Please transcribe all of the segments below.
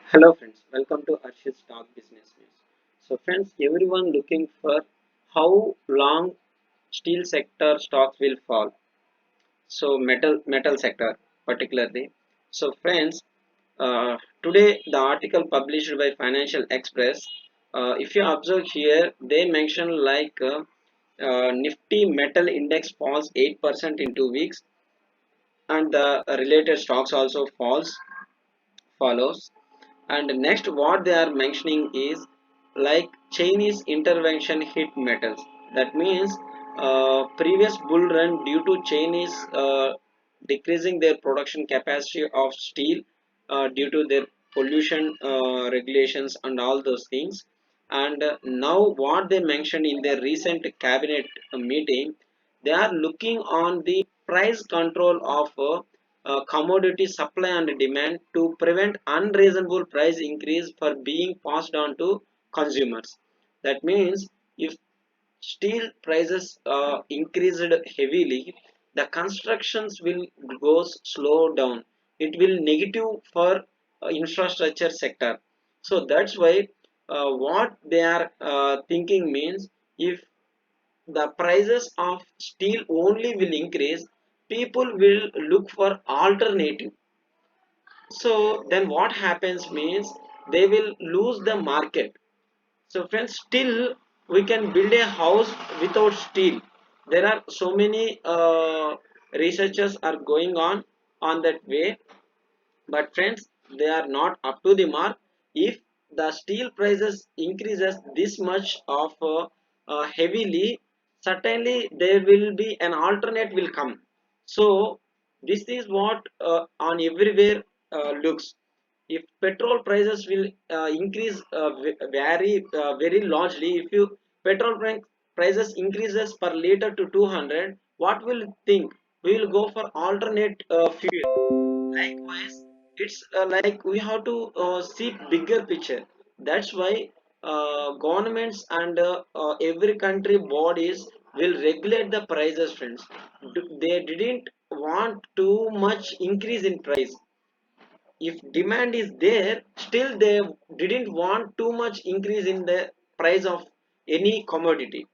Hello friends, welcome to Arshid Stock Business News. So friends, everyone looking for how long steel sector stocks will fall. So metal sector particularly. So friends, today the article published by Financial Express. If you observe here, they mention Nifty Metal Index falls 8% in 2 weeks, and the related stocks also follows. And next what they are mentioning is like Chinese intervention hit metals. That means previous bull run due to Chinese decreasing their production capacity of steel due to their pollution regulations and all those things. And now what they mentioned in their recent cabinet meeting, they are looking on the price control of commodity supply and demand to prevent unreasonable price increase for being passed on to consumers. That means if steel prices increased heavily, the constructions will go slow down. It will negative for infrastructure sector. So that's why what they are thinking means, if the prices of steel only will increase, people will look for alternative. So then what happens means they will lose the market. So friends, still we can build a house without steel. There are so many researchers are going on that way, but friends, they are not up to the mark. If the steel prices increases this much of heavily, certainly there will be an alternate will come. So this is what on everywhere looks. If petrol prices will increase very largely, if you prices increases per liter to 200, what will think? We will go for alternate fuel. Likewise, it's like we have to see bigger picture. That's why governments and every country bodies will regulate the prices, friends. They didn't want too much increase in price. If demand is there, still they didn't want too much increase in the price of any commodity.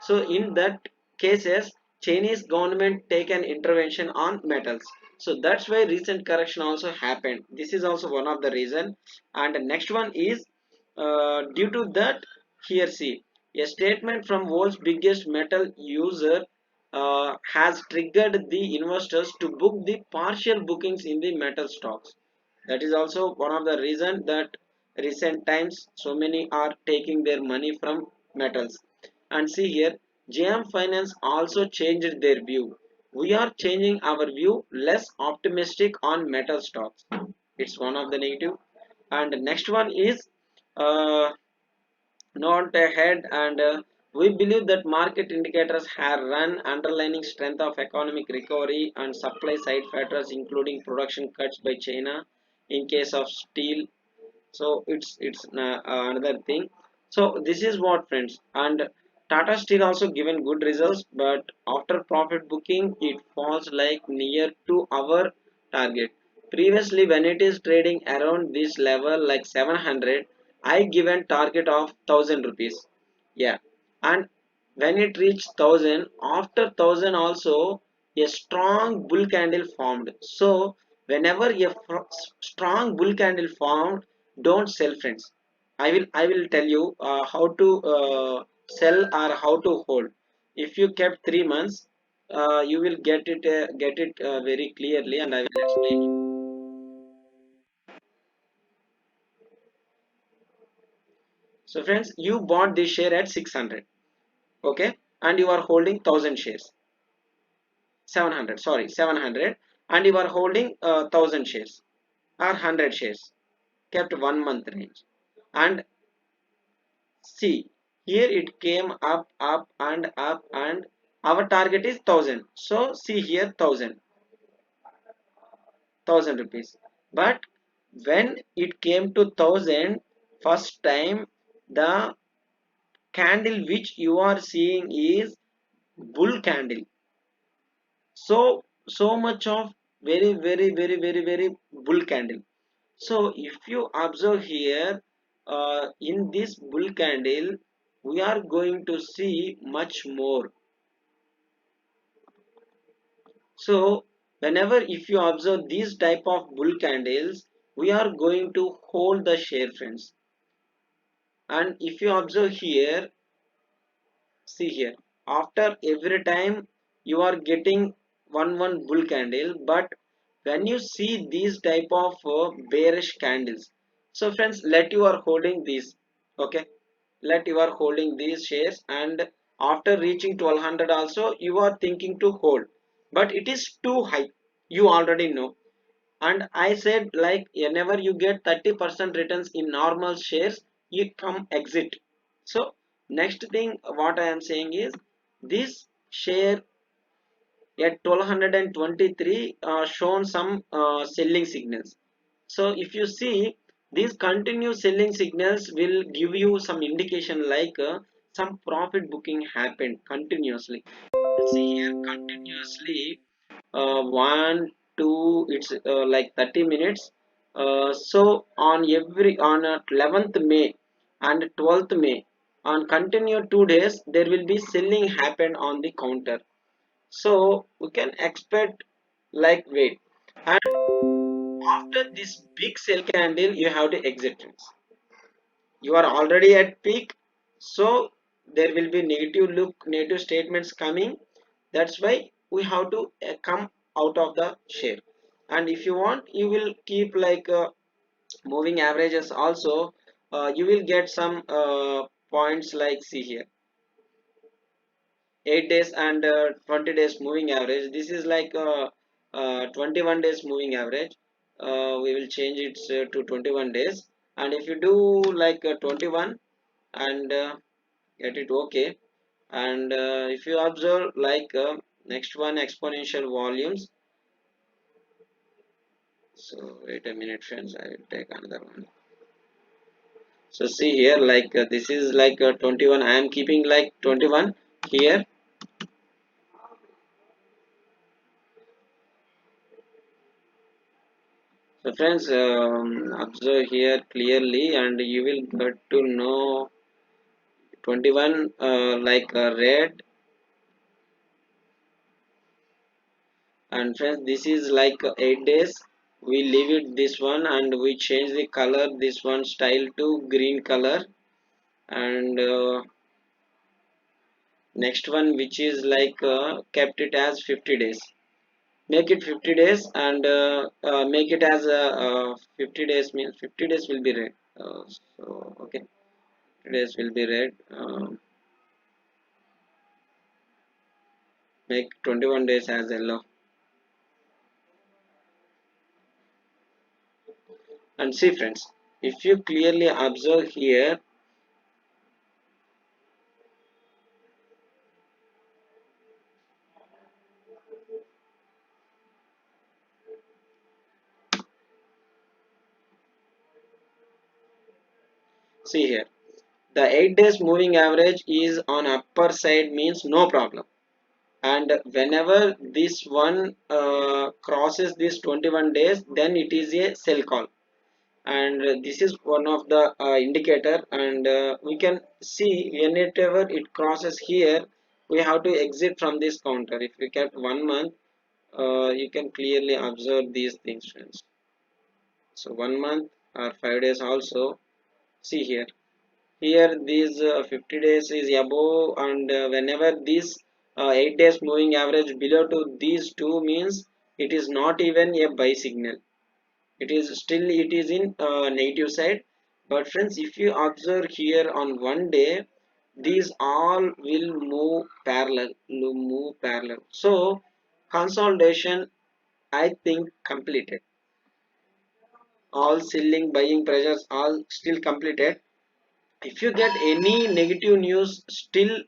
So in that cases, Chinese government take an intervention on metals. So that's why recent correction also happened. This is also one of the reason. And the next one is due to that, here see, a statement from world's biggest metal user has triggered the investors to book the partial bookings in the metal stocks. That is also one of the reason that recent times so many are taking their money from metals. And see here, JM Finance also changed their view. We are changing our view, less optimistic on metal stocks. It's one of the negative. And next one is uh, not ahead, and we believe that market indicators have run underlining strength of economic recovery and supply side factors including production cuts by China in case of steel. So it's another thing. So this is what, friends. And Tata Steel also given good results, but after profit booking it falls like near to our target. Previously when it is trading around this level like 700, I given target of 1000 rupees. Yeah. And when it reached 1000, after 1000 also a strong bull candle formed. So whenever a strong bull candle formed, don't sell, friends. I will tell you how to sell or how to hold. If you kept 3 months, you will get it very clearly, and I will explain you. So friends, you bought this share at 600, okay, and you are holding 1000 shares. 700, sorry, 700, and you are holding 1000 shares or 100 shares, kept 1 month range. And see, here it came up and our target is 1000. So see here, 1000 rupees. But when it came to 1000, first time the candle which you are seeing is bull candle. So much of very bull candle. So if you observe here, in this bull candle, we are going to see much more. So whenever if you observe these type of bull candles, we are going to hold the share, friends. And if you observe here, see here, after every time you are getting one bull candle, but when you see these type of bearish candles, so friends, let you are holding these, okay, let you are holding these shares, and after reaching 1200 also you are thinking to hold, but it is too high, you already know. And I said, like, whenever you get 30% returns in normal shares, you come exit. So next thing what I am saying is, this share at 1223 shown some selling signals. So if you see, these continuous selling signals will give you some indication, like some profit booking happened continuously. See here, continuously, one, two, it's like 30 minutes. So on 11th May and 12th May, on continued 2 days, there will be selling happen on the counter. So we can expect, like, wait, and after this big sell candle, you have to exit, friends. You are already at peak, so there will be negative statements coming. That's why we have to come out of the share. And if you want, you will keep like moving averages also. You will get some points, like, see here, 8 days and 20 days moving average. This is like 21 days moving average. We will change it to 21 days, and if you do like 21 and get it, okay. And if you observe, like next one, exponential volumes. So wait a minute, friends, I will take another one. So see here, like this is like 21, I am keeping like 21 here. So friends, observe here clearly, and you will get to know 21, like red. And friends, this is like 8 days. We leave it this one, and we change the color, this one style, to green color. And next one, which is like kept it as 50 days, make it 50 days, and make it as a 50 days, means 50 days will be red. So okay, 50 days will be red. Make 21 days as yellow. And see, friends, if you clearly observe here, see here, the 8 days moving average is on upper side, means no problem. And whenever this one crosses this 21 days, then it is a sell call. And this is one of the indicator, and we can see whenever it crosses here, we have to exit from this counter. If we kept 1 month, you can clearly observe these things, friends. So 1 month or 5 days also, see here, these 50 days is above, and whenever this 8 days moving average below to these two, means it is not even a buy signal, it is still, it is in negative side. But friends, if you observe here on 1 day, these all will move parallel. So consolidation, I think, completed. All selling, buying pressures, all still completed. If you get any negative news, still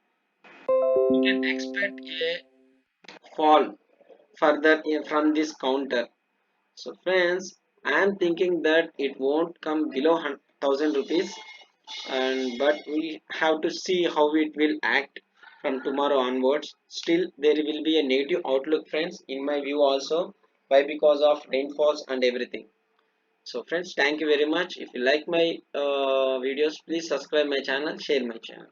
you can expect a fall further from this counter. So friends, I am thinking that it won't come below 1000 rupees, and but we have to see how it will act from tomorrow onwards. Still there will be a negative outlook, friends, in my view also. Why? Because of rainfalls and everything. So friends, thank you very much. If you like my videos, please subscribe my channel, share my channel.